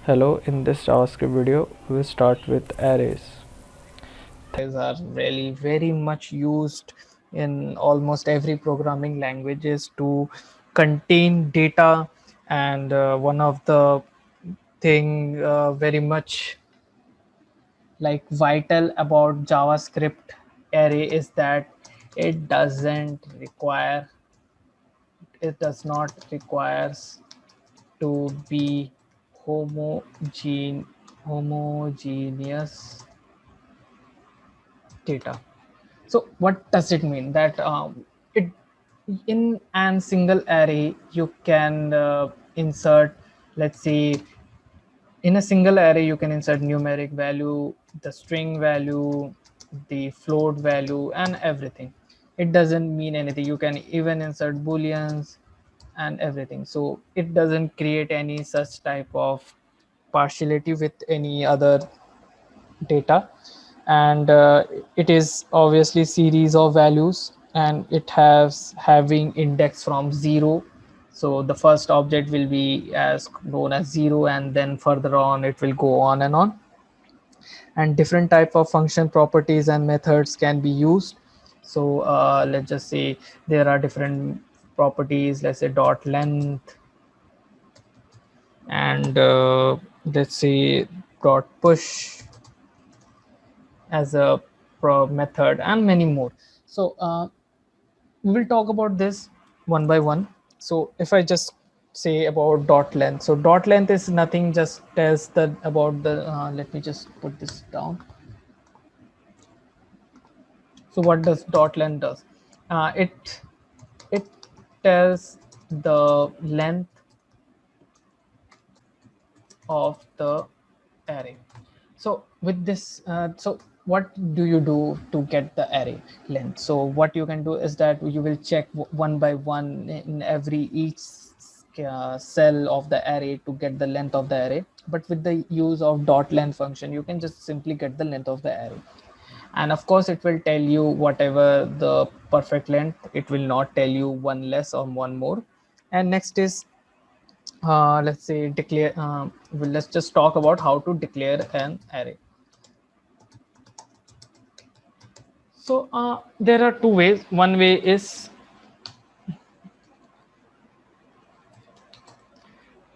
Hello, in this JavaScript video, we'll start with arrays. Arrays are really very much used in almost every programming languages to contain data, and one of the thing very much like vital about JavaScript array is that it doesn't require it does not requires to be homogeneous data. So what does it mean? That it in an single array you can insert, let's say, in a single array you can insert numeric value, the string value, the float value, and everything. It doesn't mean anything. You can even insert booleans and everything. So it doesn't create any such type of partiality with any other data. And it is obviously series of values, and it has having index from 0. So the first object will be as known as 0, and then further on it will go on and on. And different type of function properties and methods can be used. So let's just say there are different properties, let's say dot length, and let's say dot push as a method, and many more. So we will talk about this one by one. So if I just say about dot length, so dot length is nothing, just tells the about the let me just put this down. So what does dot length does? It tells the length of the array. So with this, so what do you do to get the array length? So what you can do is that you will check one by one in every each cell of the array to get the length of the array. But with the use of dot length function, you can just simply get the length of the array. And of course it will tell you whatever the perfect length. It will not tell you one less or one more. And next is, let's say, declare. Well, let's just talk about how to declare an array. So there are two ways. One way is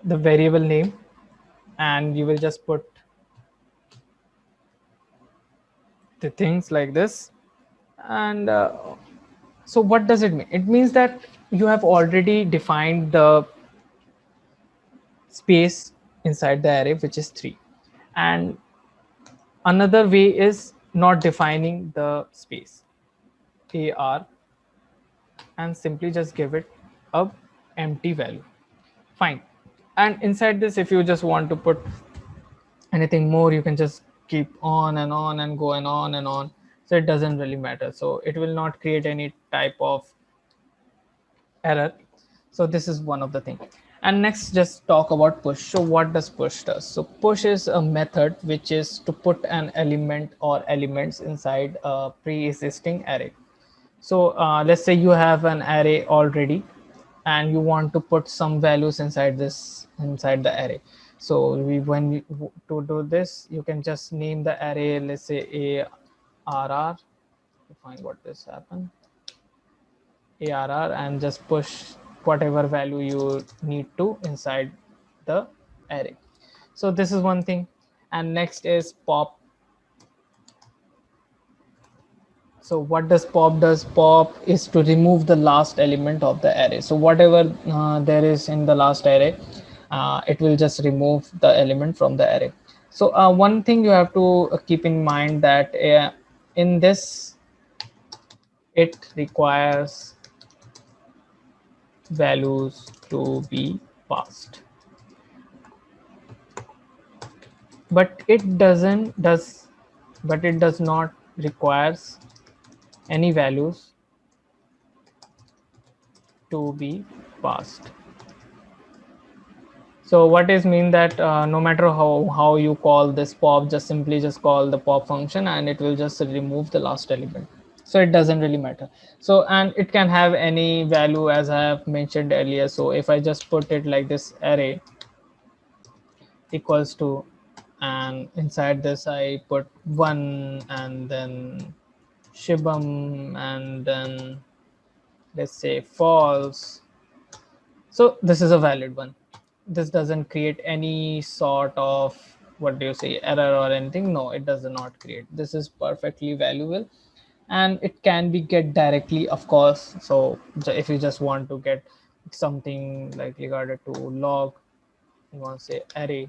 the variable name, and you will just put the things like this. And so what does it mean? It means that you have already defined the space inside the array, which is 3. And another way is not defining the space, AR, and simply just give it a empty value. Fine. And inside this, if you just want to put anything more, you can just keep on and on and go and on and on. So it doesn't really matter. So it will not create any type of error. So this is one of the thing. And next, just talk about push. So what does push does? So push is a method which is to put an element or elements inside a pre-existing array. So let's say you have an array already, and you want to put some values inside the array. So to do this, you can just name the array, let's say ARR. Find what this happen, ARR, and just push whatever value you need to inside the array. So this is one thing. And next is pop. So what does pop does? Pop is to remove the last element of the array. So whatever there is in the last array, it will just remove the element from the array. So one thing you have to keep in mind that in this, it requires values to be passed, but it does not requires any values to be passed. So what is mean that no matter how you call this pop, just simply just call the pop function, and it will just remove the last element. So it doesn't really matter. So, and it can have any value, as I have mentioned earlier. So if I just put it like this array, equals to, and inside this I put 1 and then Shibam and then let's say false. So this is a valid one. This doesn't create any sort of, what do you say, error or anything. No, it does not create. This is perfectly valuable, and it can be get directly, of course. So if you just want to get something like regarded to log, you want to say array,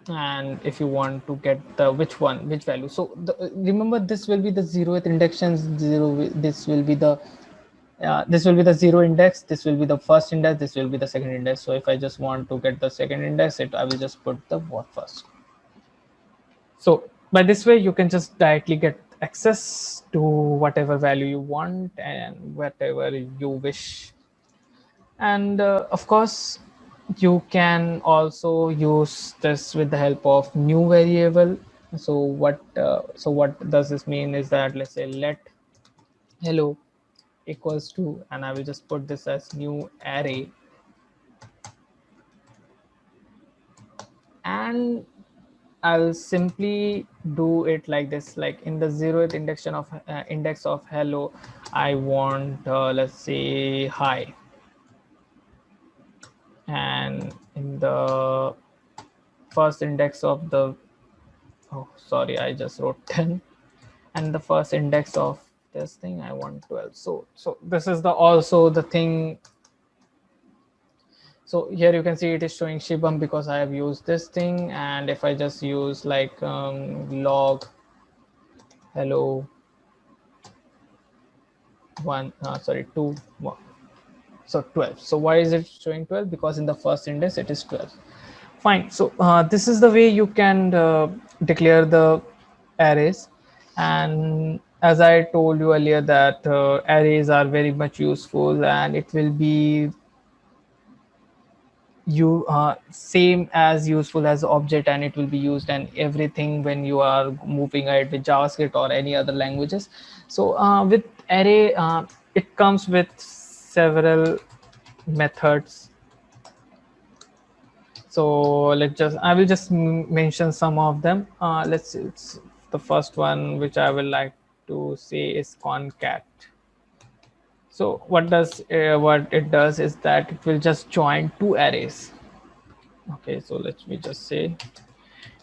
and if you want to get the which value. So remember, this will be the 0th index, and this will be the this will be the 0 index, this will be the first index, this will be the second index. So if I just want to get the second index, I will just put the what first. So by this way, you can just directly get access to whatever value you want and whatever you wish. And of course, you can also use this with the help of new variable. So what does this mean is that, let's say, let hello equals to, and I will just put this as new array, and I'll simply do it like this. Like in the 0th index of hello, I want let's say hi, and in the first index of the, oh sorry, I just wrote 10, and the first index of this thing I want 12. So this is the also the thing. So here you can see it is showing Shibam because I have used this thing. And if I just use like log hello 1, sorry, 2, 1. So 12. So why is it showing 12? Because in the first index it is 12. Fine. So this is the way you can declare the arrays. And as I told you earlier that arrays are very much useful, and it will be you same as useful as object, and it will be used and everything when you are moving ahead with JavaScript or any other languages. So with array, it comes with several methods. So I will just mention some of them. Let's see, it's the first one which I would like to say is concat. So what it does is that it will just join two arrays. Okay, so let me just say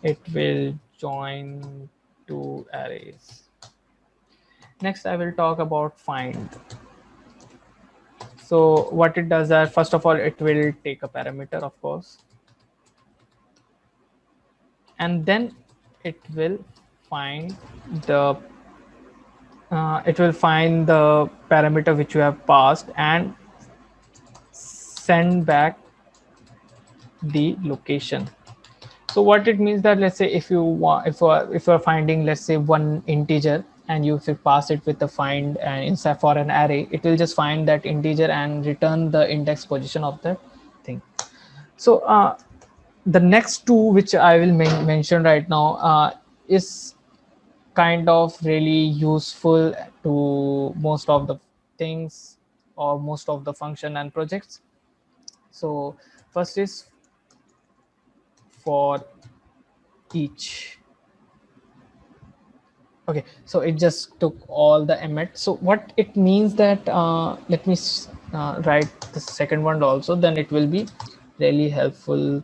it will join two arrays. Next, I will talk about find. So what it does is, first of all, it will take a parameter, of course, and then it will find the parameter which you have passed and send back the location. So what it means that, let's say, if you want, if you're finding, let's say, one integer, and if you pass it with the find and inside for an array, it will just find that integer and return the index position of that thing. So the next two which I will mention right now is kind of really useful to most of the things or most of the function and projects. So first is for each. Okay, so it just took all the emmet. So what it means that, let me write the second one also, then it will be really helpful.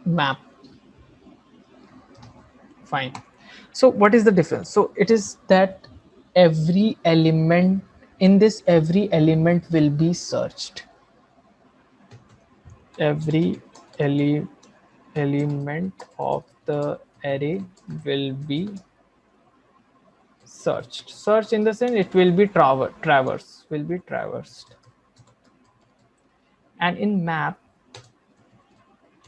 Map. Fine. So what is the difference? So it is that every element in this, every element will be searched. Every element of the array will be searched. Search in the sense it will be traversed. And in map,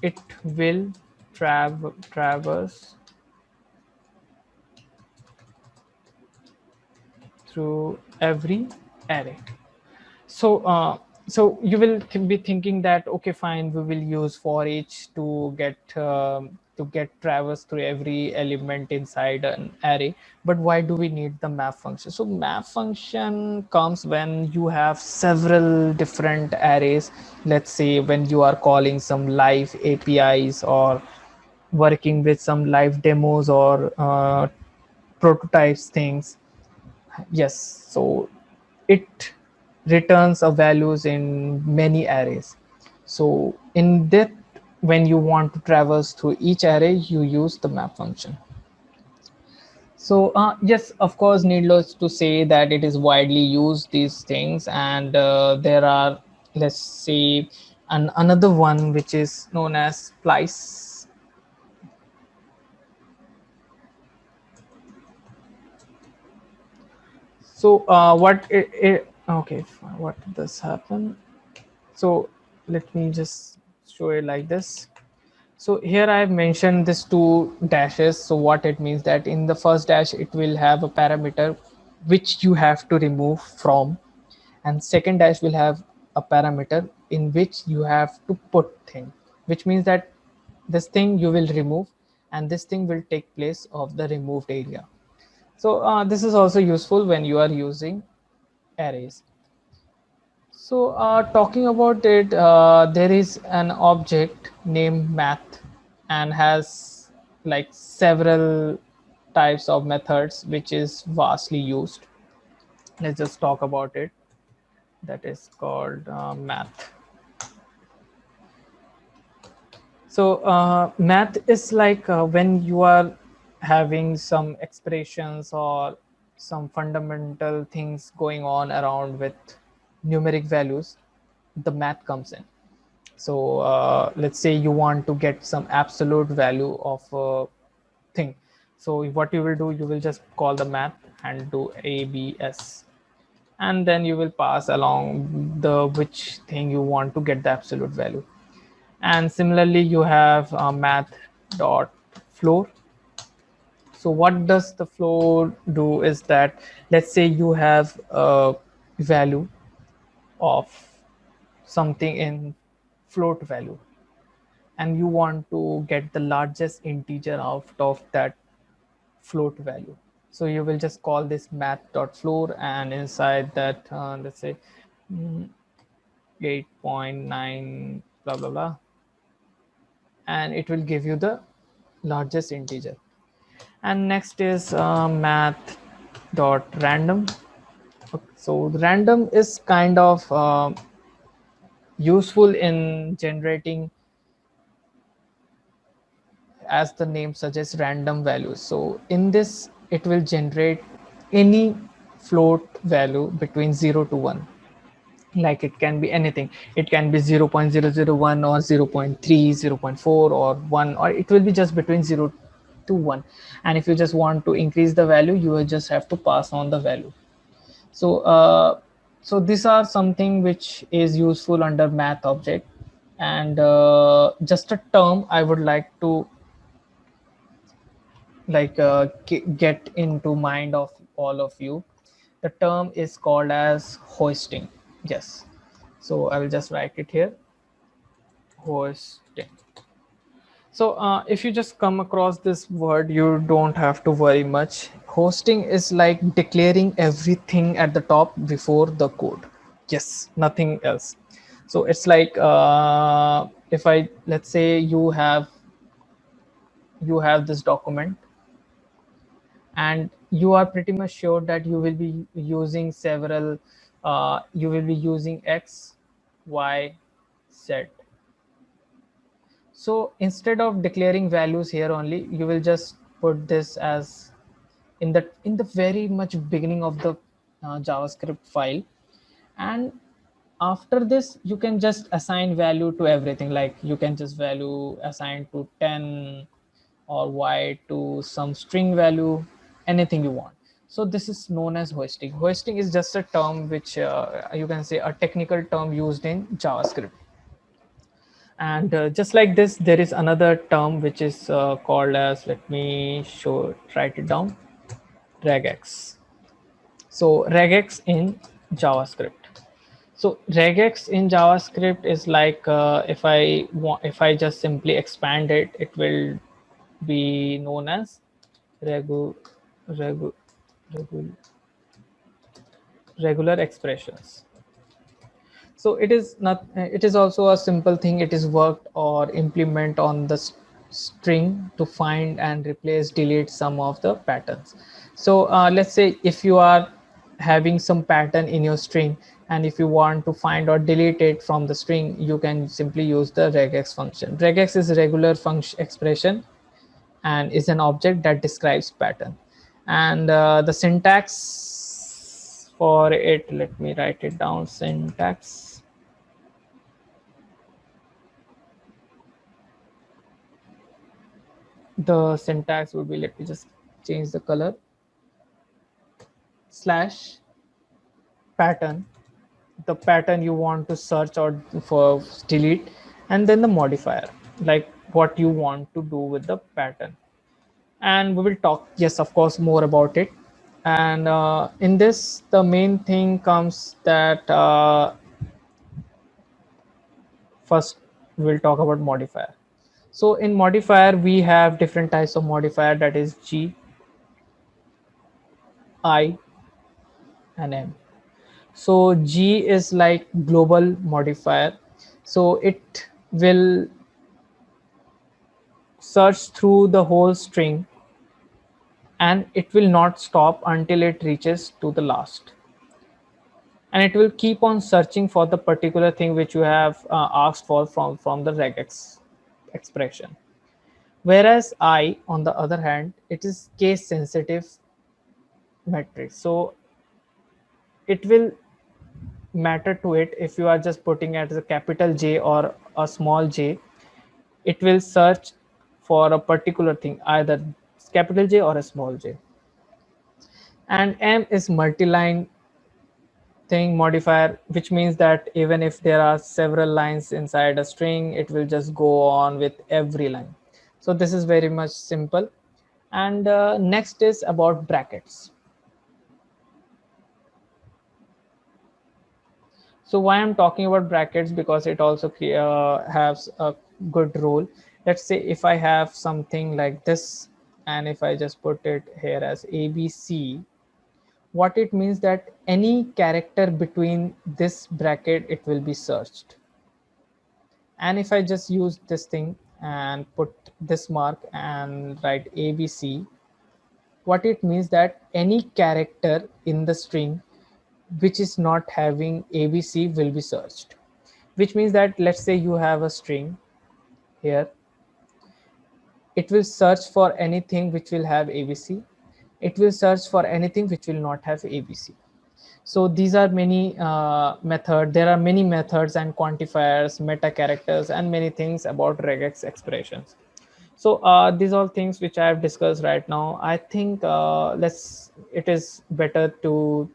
it will traverse through every array. So you will be thinking that, okay, fine, we will use for each to get to get traverse through every element inside an array. But why do we need the map function? So map function comes when you have several different arrays. Let's say when you are calling some live APIs or working with some live demos or prototypes things. Yes, so it returns a values in many arrays. So in that, when you want to traverse through each array, you use the map function. So yes, of course, needless to say that it is widely used these things, and there are, let's say, another one which is known as splice. So okay, what does happen? So let me just show it like this. So here I've mentioned this two dashes. So what it means that in the first dash, it will have a parameter which you have to remove from, and second dash will have a parameter in which you have to put thing, which means that this thing you will remove and this thing will take place of the removed area. So this is also useful when you are using arrays. So talking about it, there is an object named math and has like several types of methods which is vastly used. Let's just talk about it. That is called math. So math is like when you are having some expressions or some fundamental things going on around with numeric values, the math comes in. So let's say you want to get some absolute value of a thing. So what you will do, you will just call the math and do ABS, and then you will pass along the which thing you want to get the absolute value. And similarly, you have math dot floor. So what does the floor do is that, let's say you have a value of something in float value, and you want to get the largest integer out of that float value. So you will just call this math.floor, and inside that, let's say 8.9 blah blah blah, and it will give you the largest integer. And next is math.random. So random is kind of useful in generating, as the name suggests, random values. So in this, it will generate any float value between 0 to 1. Like it can be anything. It can be 0.001 or 0.3, 0.4 or 1, or it will be just between 0 to 1. And if you just want to increase the value, you will just have to pass on the value. So so these are something which is useful under math object. And just a term I would like to like get into mind of all of you. The term is called as hoisting. Yes, so I will just write it here, hoisting. So if you just come across this word, you don't have to worry much. Hosting is like declaring everything at the top before the code. Yes, nothing else. So it's like if I, let's say you have this document, and you are pretty much sure that you will be using several you will be using X, Y, Z. So instead of declaring values here only, you will just put this as in the very much beginning of the JavaScript file. And after this, you can just assign value to everything. Like you can just value assign to 10 or Y to some string value, anything you want. So this is known as hoisting. Hoisting is just a term which you can say a technical term used in JavaScript. And just like this, there is another term which is called as, let me write it down, regex. So regex in JavaScript. So regex in JavaScript is like if I just simply expand it, it will be known as regu, regu, regu, regular expressions. So it is not, it is also a simple thing. It is worked or implement on the string to find and replace, delete some of the patterns. So let's say if you are having some pattern in your string, and if you want to find or delete it from the string, you can simply use the regex function. Regex is a regular function expression and is an object that describes pattern. And the syntax for it, let me write it down. Syntax, the syntax would be, let me just change the color, slash pattern, the pattern you want to search or for delete, and then the modifier, like what you want to do with the pattern. And we will talk, yes, of course, more about it. And in this, the main thing comes that first we'll talk about modifier. So in modifier, we have different types of modifier, that is G, I, and M. So G is like global modifier. So it will search through the whole string and it will not stop until it reaches to the last. And it will keep on searching for the particular thing which you have asked for from the regex expression. Whereas I, on the other hand, it is case sensitive matrix. So it will matter to it if you are just putting it as a capital J or a small j. It will search for a particular thing, either capital J or a small j. And M is multi-line thing modifier, which means that even if there are several lines inside a string, it will just go on with every line. So this is very much simple. And next is about brackets. So why I'm talking about brackets, because it also has a good role. Let's say if I have something like this, and if I just put it here as ABC, what it means that any character between this bracket, it will be searched. And if I just use this thing and put this mark and write ABC, what it means that any character in the string which is not having ABC will be searched. Which means that, let's say you have a string here, it will search for anything which will have ABC. It will search for anything which will not have ABC. So these are many there are many methods and quantifiers, meta characters, and many things about regex expressions. So these all things which I have discussed right now, I think it is better to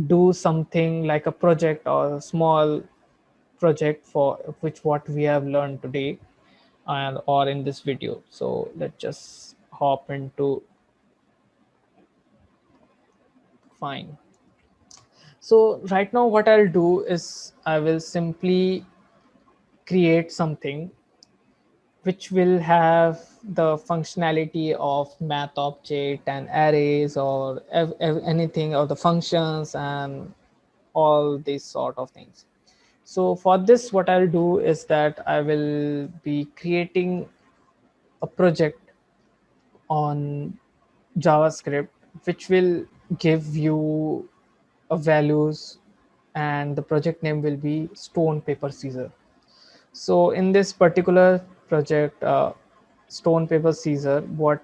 do something like a project or a small project for which what we have learned today and or in this video. So let's just hop into fine. So right now what I'll do is I will simply create something which will have the functionality of math object and arrays or anything, or the functions and all these sort of things. So for this, what I'll do is that I will be creating a project on JavaScript, which will give you a values, and the project name will be Stone Paper Scissor. So in this particular project, Stone Paper Scissor, what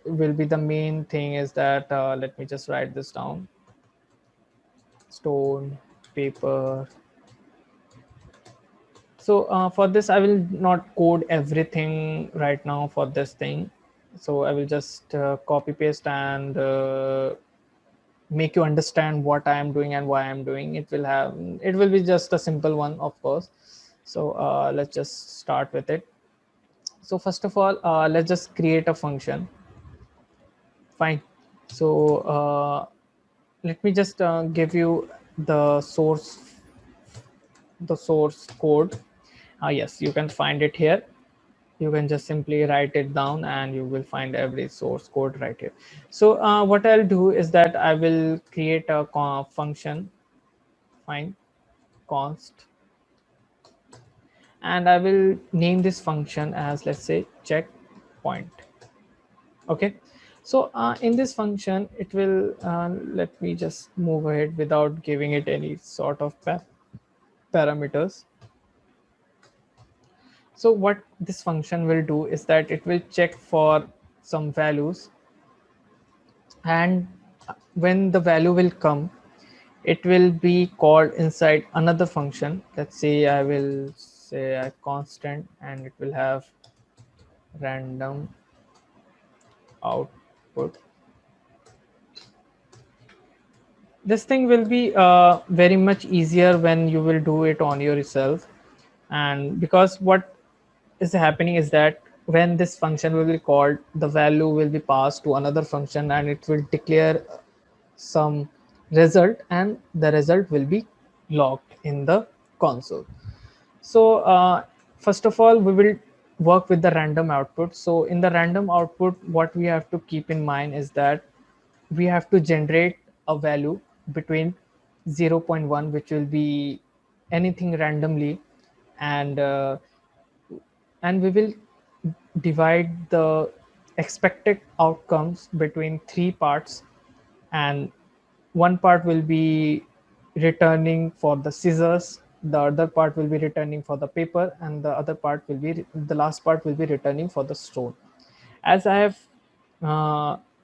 will be the main thing is that let me just write this down. Stone paper. So for this, I will not code everything right now for this thing. So I will just copy paste and make you understand what I am doing and why I'm doing. It will be just a simple one, of course. So let's just start with it. So first of all, let's just create a function. Fine. So let me just give you the source code. Yes, you can find it here. you can just simply write it down and you will find every source code right here. So what I'll do is that I will create a function, fine, const, and I will name this function as, let's say, checkpoint. Okay. So in this function, it will, let me just move ahead without giving it any sort of parameters. So what this function will do is that it will check for some values, and when the value will come, it will be called inside another function. Let's say I will say a constant, and it will have random output. This thing will be very much easier when you will do it on yourself, and because what is happening is that when this function will be called, the value will be passed to another function and it will declare some result, and the result will be logged in the console. So first of all, we will work with the random output. So in the random output, what we have to keep in mind is that we have to generate a value between 0 0.1, which will be anything randomly, and we will divide the expected outcomes between three parts, and one part will be returning for the scissors, the other part will be returning for the paper, and the other part will be, the last part will be returning for the stone. As I have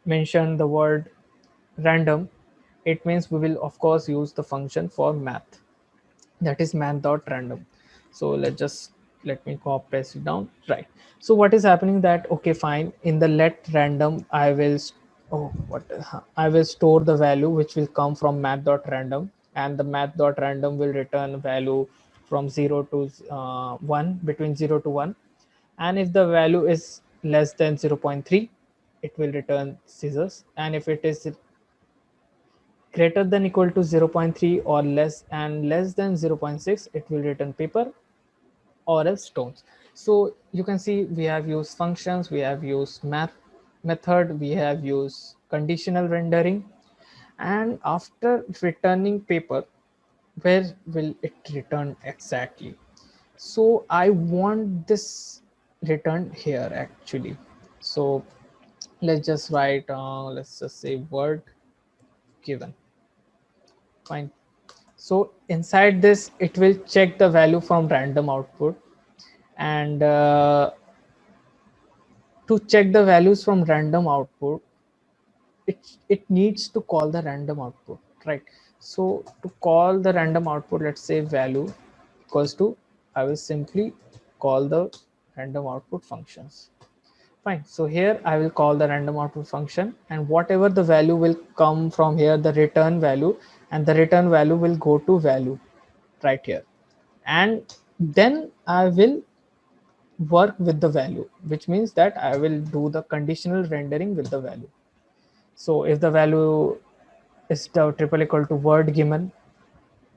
mentioned the word random, it means we will of course use the function for math, that is math.random. So let me copy paste it down, right? So what is happening that, okay, fine, in the let random I will I will store the value which will come from math.random, and the math.random will return value from 0 to 1, between 0 to 1, and if the value is less than 0 0.3, it will return scissors, and if it is greater than equal to 0 0.3 or less and less than 0 0.6, it will return paper or else stones. So you can see we have used functions, we have used math method, we have used conditional rendering, and after returning paper, where will it return exactly? So I want this returned here actually. So let's just write, let's just say word given, fine. So inside this, it will check the value from random output, and to check the values from random output, it needs to call the random output, right? So to call the random output, let's say value equals to, I will simply call the random output functions. Fine. So here I will call the random output function, and whatever the value will come from here, the return value, and the return value will go to value right here. And then I will work with the value, which means that I will do the conditional rendering with the value. So if the value is the triple equal to word given,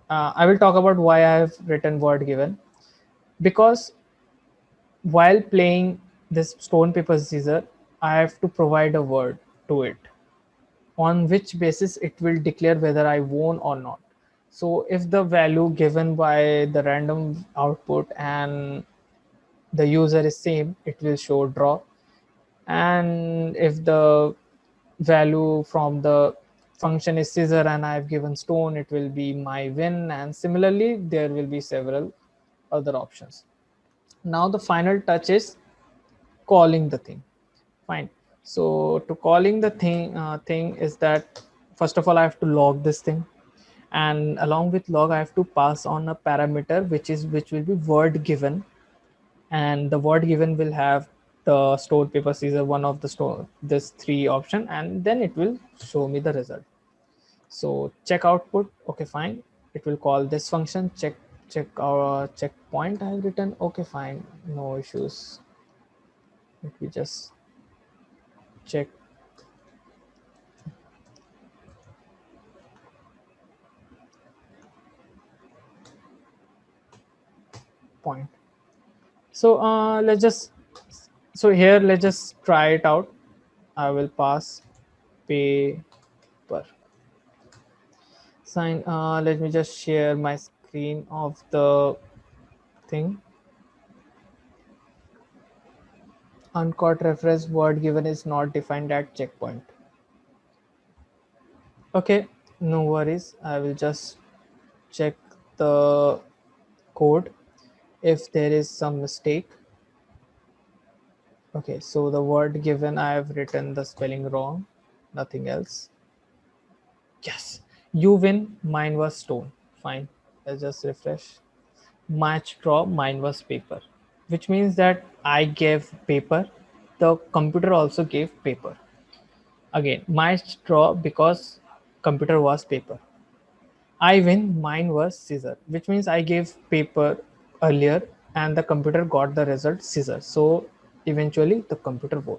I will talk about why I have written word given, because while playing this stone paper scissors, I have to provide a word to it, on which basis it will declare whether I won or not. So if the value given by the random output and the user is same, it will show draw, and if the value from the function is scissor and I've given stone, it will be my win, and similarly there will be several other options. Now the final touch is calling the thing, fine. So to calling the thing is that, first of all, I have to log this thing, and along with log I have to pass on a parameter which will be word given, and the word given will have the stone paper scissors, one of the store this three option, and then it will show me the result. So check output, okay, fine, it will call this function check our checkpoint I have written, okay, fine, no issues. Let me just check point. So let's just So here, let's just try it out. I will pass paper. Sign. Let me just share my screen of the thing. Uncaught reference word given is not defined at checkpoint. Okay, no worries. I will just check the code if there is some mistake. Okay, so the word given, I have written the spelling wrong, nothing else. Yes, you win, mine was stone. Fine, let's just refresh. Match draw, mine was paper, which means that I gave paper, the computer also gave paper. Again, match draw because computer was paper. I win, mine was scissor, which means I gave paper earlier and the computer got the result scissor. So eventually the computer won.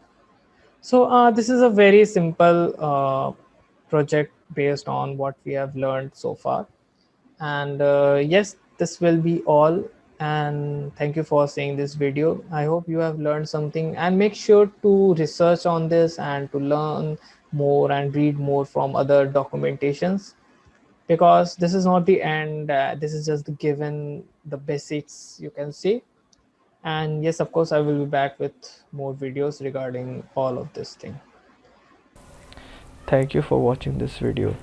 So this is a very simple project based on what we have learned so far. And yes, this will be all. And thank you for seeing this video. I hope you have learned something, and make sure to research on this and to learn more and read more from other documentations, because this is not the end. This is just the given, the basics you can see. And yes, of course, I will be back with more videos regarding all of this thing. Thank you for watching this video.